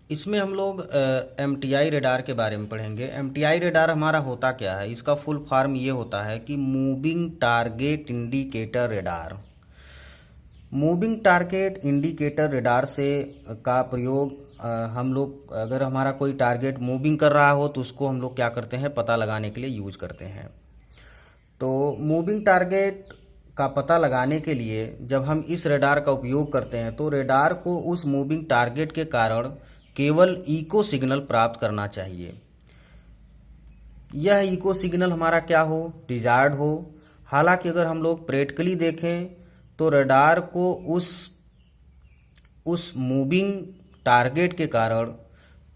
इसमें हम लोग एमटीआई रेडार के बारे में पढ़ेंगे। एमटीआई रेडार हमारा होता क्या है, इसका फुल फॉर्म ये होता है कि moving target indicator radar. Moving target indicator radar से का प्रयोग हम लोग अगर हमारा कोई टारगेट मूविंग कर रहा हो तो उसको हम लोग क्या करते हैं, पता लगाने के लिए यूज करते हैं। तो मूविंग टारगेट का पता लगाने के लिए जब हम इस रेडार का उपयोग करते हैं तो रेडार को उस मूविंग टारगेट के कारण केवल इको सिग्नल प्राप्त करना चाहिए। यह इको सिग्नल हमारा क्या हो, डिजायर्ड हो। हालांकि अगर हम लोग प्रैक्टिकली देखें तो रडार को उस मूविंग टारगेट के कारण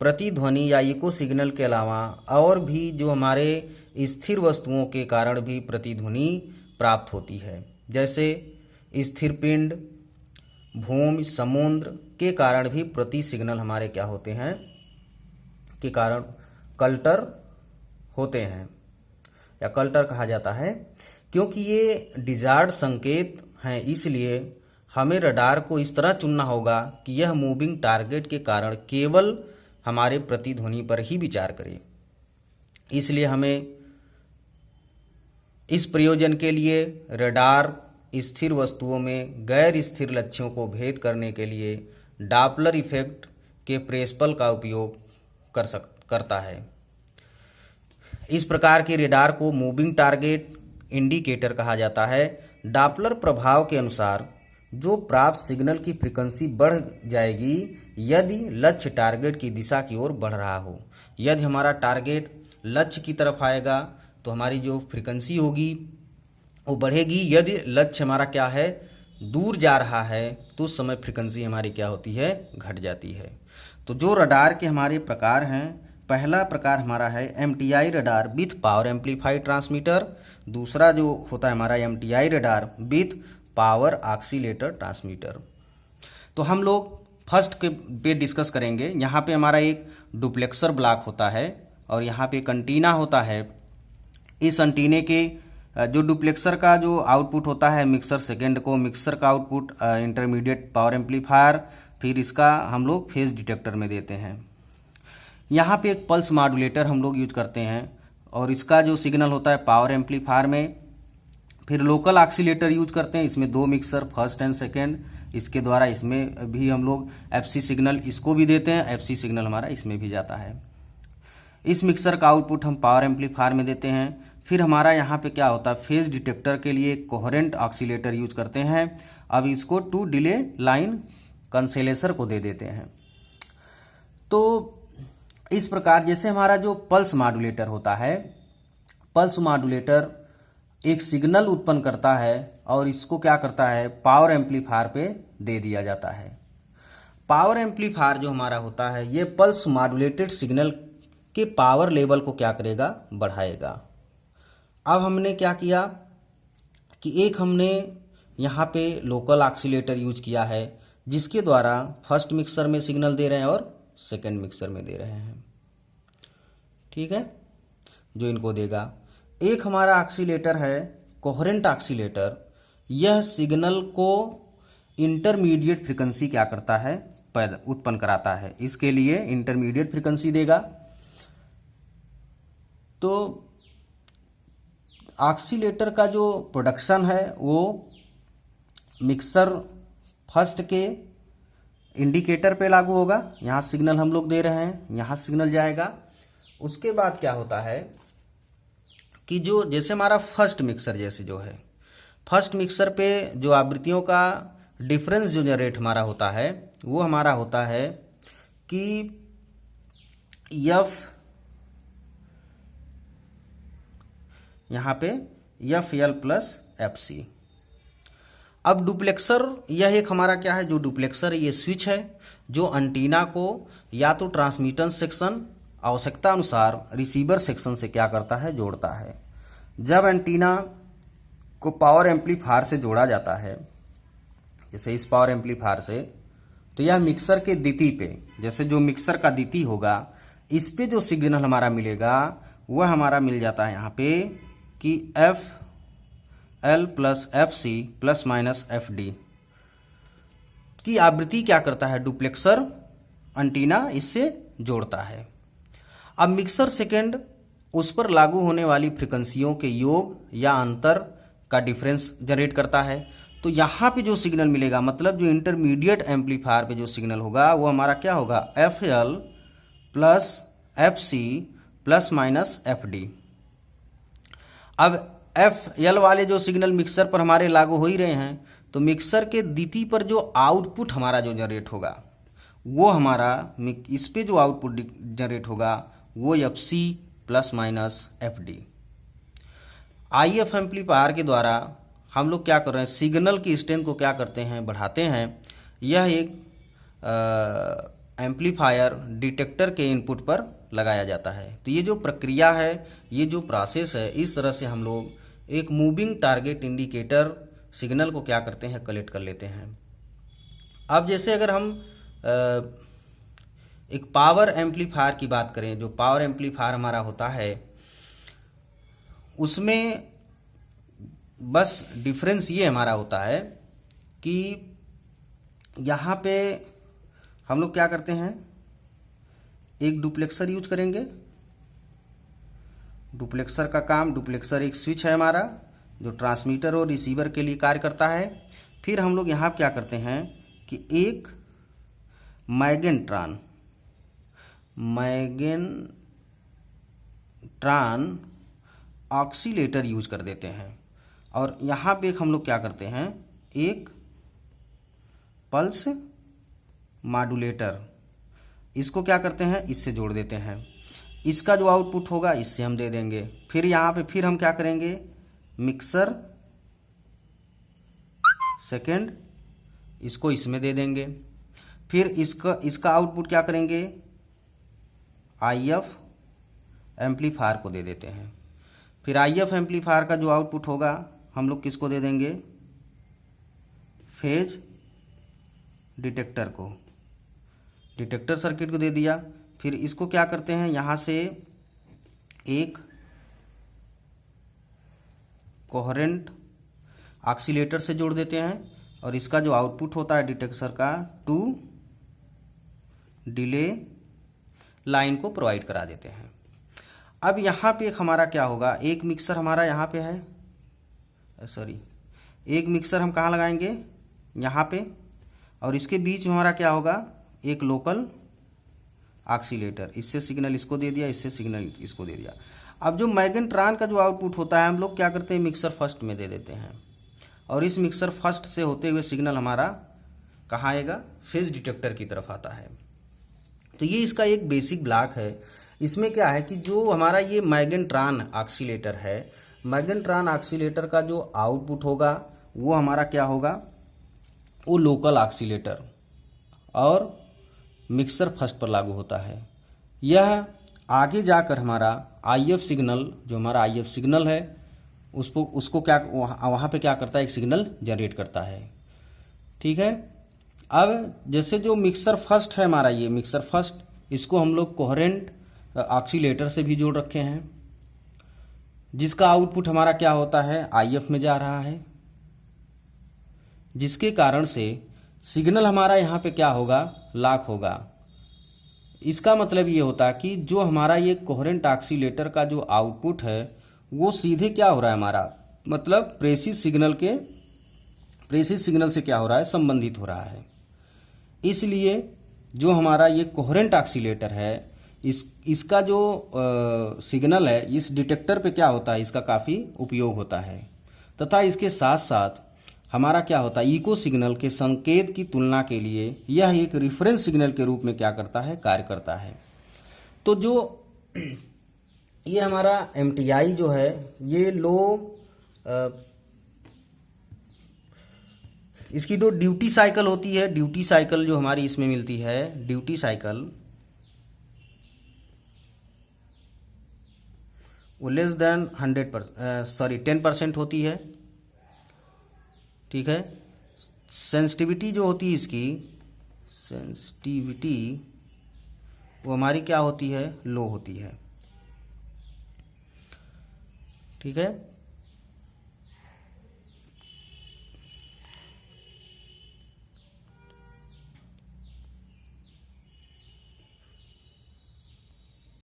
प्रतिध्वनि या इको सिग्नल के अलावा और भी जो हमारे स्थिर वस्तुओं के कारण भी प्रतिध्वनि प्राप्त होती है, जैसे स्थिर पिंड, भूमि, समुद्र के कारण भी प्रति सिग्नल हमारे क्या होते हैं, के कारण कल्टर होते हैं या कल्टर कहा जाता है। क्योंकि ये डिजायर्ड संकेत हैं, इसलिए हमें रडार को इस तरह चुनना होगा कि यह मूविंग टारगेट के कारण केवल हमारे प्रतिध्वनि पर ही विचार करे। इसलिए हमें इस प्रयोजन के लिए रडार स्थिर वस्तुओं में गैर स्थिर लक्ष्यों को भेद करने के लिए डॉपलर इफेक्ट के प्रेसपल का उपयोग करता है। इस प्रकार के रेडार को मूविंग टारगेट इंडिकेटर कहा जाता है। डॉपलर प्रभाव के अनुसार जो प्राप्त सिग्नल की फ्रीक्वेंसी बढ़ जाएगी यदि लक्ष्य टारगेट की दिशा की ओर बढ़ रहा हो। यदि हमारा टारगेट लक्ष्य की तरफ आएगा तो हमारी जो फ्रीक्वेंसी होगी वो बढ़ेगी। यदि लक्ष्य हमारा क्या है, दूर जा रहा है, तो उस समय फ्रीक्वेंसी हमारी क्या होती है, घट जाती है। तो जो रडार के हमारे प्रकार हैं, पहला प्रकार हमारा है MTI radar with power amplified transmitter. दूसरा जो होता है हमारा MTI radar with power oscillator transmitter. तो हम लोग फर्स्ट के पे डिस्कस करेंगे। यहाँ पे हमारा एक डुप्लेक्सर ब्लॉक होता है और यहाँ पे एक एंटीना होता है। इस एंटीने के जो डुप्लेक्सर का जो आउटपुट होता है मिक्सर सेकेंड को, मिक्सर का आउटपुट इंटरमीडिएट पावर एम्पलीफायर, फिर इसका हम लोग फेज डिटेक्टर में देते हैं। यहाँ पे एक पल्स मॉड्यूलेटर हम लोग यूज करते हैं और इसका जो सिग्नल होता है पावर एम्पलीफायर में। फिर लोकल ऑक्सीलेटर यूज करते हैं, इसमें दो मिक्सर फर्स्ट एंड सेकेंड, इसके द्वारा इसमें भी हम लोग एफसी सिग्नल इसको भी देते हैं, एफसी सिग्नल हमारा इसमें भी जाता है। इस मिक्सर का आउटपुट हम पावर एम्पलीफायर में देते हैं। फिर हमारा यहाँ पे क्या होता है, फेज डिटेक्टर के लिए कोहेरेंट ऑक्सीलेटर यूज करते हैं। अब इसको टू डिले लाइन कंसेलेसर को दे देते हैं। तो इस प्रकार जैसे हमारा जो पल्स मॉड्यूलेटर होता है, पल्स मॉड्यूलेटर एक सिग्नल उत्पन्न करता है और इसको क्या करता है, पावर एम्पलीफायर पे दे दिया जाता है। पावर एम्पलीफायर जो हमारा होता है ये पल्स मॉड्यूलेटेड सिग्नल के पावर लेवल को क्या करेगा, बढ़ाएगा। अब हमने क्या किया कि एक हमने यहाँ पे लोकल ऑक्सीलेटर यूज किया है जिसके द्वारा फर्स्ट मिक्सर में सिग्नल दे रहे हैं और सेकंड मिक्सर में दे रहे हैं, ठीक है, जो इनको देगा। एक हमारा ऑक्सीलेटर है कोहेरेंट ऑक्सीलेटर। यह सिग्नल को इंटरमीडिएट फ्रीक्वेंसी क्या करता है, उत्पन्न कराता है। इसके लिए इंटरमीडिएट फ्रीक्वेंसी देगा। तो ऑक्सीलेटर का जो प्रोडक्शन है वो मिक्सर फर्स्ट के इंडिकेटर पे लागू होगा। यहाँ सिग्नल हम लोग दे रहे हैं, यहाँ सिग्नल जाएगा। उसके बाद क्या होता है कि जो जैसे हमारा फर्स्ट मिक्सर जैसे जो है, फर्स्ट मिक्सर पे जो आवृत्तियों का डिफरेंस जो जनरेट हमारा होता है वो हमारा होता है कि एफ, यहाँ पे F L plus F C. अब डुप्लेक्सर, यह एक हमारा क्या है, जो डुप्लेक्सर ये स्विच है जो एंटीना को या तो ट्रांसमिशन सेक्शन आवश्यकता अनुसार रिसीवर सेक्शन से क्या करता है, जोड़ता है। जब एंटीना को पावर एम्पलीफायर से जोड़ा जाता है, जैसे इस पावर एम्पलीफायर से, तो यह मिक्सर के द्वितीय पे, जैसे जो मिक्सर का द्वितीय होगा इस पे जो सिग्नल हमारा मिलेगा वह हमारा मिल जाता है यहाँ पे कि F L plus F C plus minus F D की आवृत्ति क्या करता है, डुप्लेक्सर एंटीना इससे जोड़ता है। अब मिक्सर सेकेंड उस पर लागू होने वाली फ्रीक्वेंसियों के योग या अंतर का डिफरेंस जनरेट करता है। तो यहाँ पे जो सिग्नल मिलेगा, मतलब जो इंटरमीडिएट एम्पलीफायर पे जो सिग्नल होगा वो हमारा क्या होगा, FL plus FC plus minus FD। अब FL वाले जो सिग्नल मिक्सर पर हमारे लागू हो ही रहे हैं, तो मिक्सर के द्वितीय पर जो आउटपुट हमारा जो जनरेट होगा वो हमारा इस पे जो आउटपुट जनरेट होगा वो FC plus minus FD। IF amplifier के द्वारा हम लोग क्या कर रहे हैं, सिग्नल की स्ट्रेंथ को क्या करते हैं, बढ़ाते हैं। यह एक एम्पलीफायर डिटेक्टर के इनपुट पर लगाया जाता है। तो ये जो प्रक्रिया है, ये जो प्रोसेस है, इस तरह से हम लोग एक मूविंग टारगेट इंडिकेटर सिग्नल को क्या करते हैं, कलेक्ट कर लेते हैं। अब जैसे अगर हम एक पावर एम्पलीफायर की बात करें, जो पावर एम्पलीफायर हमारा होता है उसमें बस डिफरेंस ये हमारा होता है कि यहाँ पे हम लोग क्या करते हैं, एक डुप्लेक्सर यूज करेंगे। डुप्लेक्सर का काम, डुप्लेक्सर एक स्विच है हमारा जो ट्रांसमीटर और रिसीवर के लिए कार्य करता है। फिर हम लोग यहाँ क्या करते हैं कि एक मैग्नेट्रॉन ऑक्सीलेटर यूज कर देते हैं। और यहाँ पे हम लोग क्या करते हैं, एक पल्स मॉड्यूलेटर, इसको क्या करते हैं, इससे जोड़ देते हैं। इसका जो आउटपुट होगा इससे हम दे देंगे। फिर यहाँ पे फिर हम क्या करेंगे, मिक्सर सेकेंड, इसको इसमें दे देंगे। फिर इसका आउटपुट क्या करेंगे, IF एम्पलीफायर को दे देते हैं। फिर IF एम्पलीफायर का जो आउटपुट होगा हम लोग किसको दे देंगे, फेज डिटेक्टर को, डिटेक्टर सर्किट को दे दिया। फिर इसको क्या करते हैं, यहाँ से एक कोहेरेंट ऑक्सीलेटर से जोड़ देते हैं और इसका जो आउटपुट होता है डिटेक्टर का, टू डिले लाइन को प्रोवाइड करा देते हैं। अब यहाँ पे एक हमारा क्या होगा, एक मिक्सर हमारा यहाँ पे है, एक मिक्सर हम कहाँ लगाएंगे, यहाँ पे, और इसके बीच में हमारा क्या होगा, एक लोकल ऑक्सीलेटर। इससे सिग्नल इसको दे दिया, इससे सिग्नल इसको दे दिया। अब जो मैग्नेट्रॉन का जो आउटपुट होता है हम लोग क्या करते हैं, मिक्सर फर्स्ट में दे देते हैं और इस मिक्सर फर्स्ट से होते हुए सिग्नल हमारा कहाँ आएगा, फेज डिटेक्टर की तरफ आता है। तो ये इसका एक बेसिक ब्लॉक है। इसमें क्या है कि जो हमारा ये मैग्नेट्रॉन ऑक्सीलेटर है, मैग्नेट्रॉन ऑक्सीलेटर का जो आउटपुट होगा वो हमारा क्या होगा, वो लोकल ऑक्सीलेटर और मिक्सर फर्स्ट पर लागू होता है। यह आगे जाकर हमारा IF सिग्नल, जो हमारा IF सिग्नल है उसको क्या वहाँ पे क्या करता है, एक सिग्नल जनरेट करता है। ठीक है। अब जैसे जो मिक्सर फर्स्ट है हमारा, ये मिक्सर फर्स्ट, इसको हम लोग कोहेरेंट ऑक्सीलेटर से भी जोड़ रखे हैं, जिसका आउटपुट हमारा क्या होता है, IF में जा रहा है, जिसके कारण से सिग्नल हमारा यहाँ पे क्या होगा, लॉक होगा। इसका मतलब ये होता है कि जो हमारा ये कोहेरेंट ऑक्सीलेटर का जो आउटपुट है वो सीधे क्या हो रहा है हमारा, मतलब प्रेसिस सिग्नल से क्या हो रहा है, संबंधित हो रहा है। इसलिए जो हमारा ये कोहेरेंट ऑक्सीलेटर है, इसका जो सिग्नल है इस डिटेक्टर पे क्या होता है, इसका काफ़ी उपयोग होता है। तथा इसके साथ साथ हमारा क्या होता है, इको सिग्नल के संकेत की तुलना के लिए यह एक रेफरेंस सिग्नल के रूप में क्या करता है, कार्य करता है। तो जो ये हमारा MTI जो है, ये इसकी जो ड्यूटी साइकिल होती है, ड्यूटी साइकिल जो हमारी इसमें मिलती है, ड्यूटी साइकिल वो लेस देन 10% होती है। ठीक है। सेंसिटिविटी जो होती है इसकी, सेंसिटिविटी वो हमारी क्या होती है, लो होती है। ठीक है।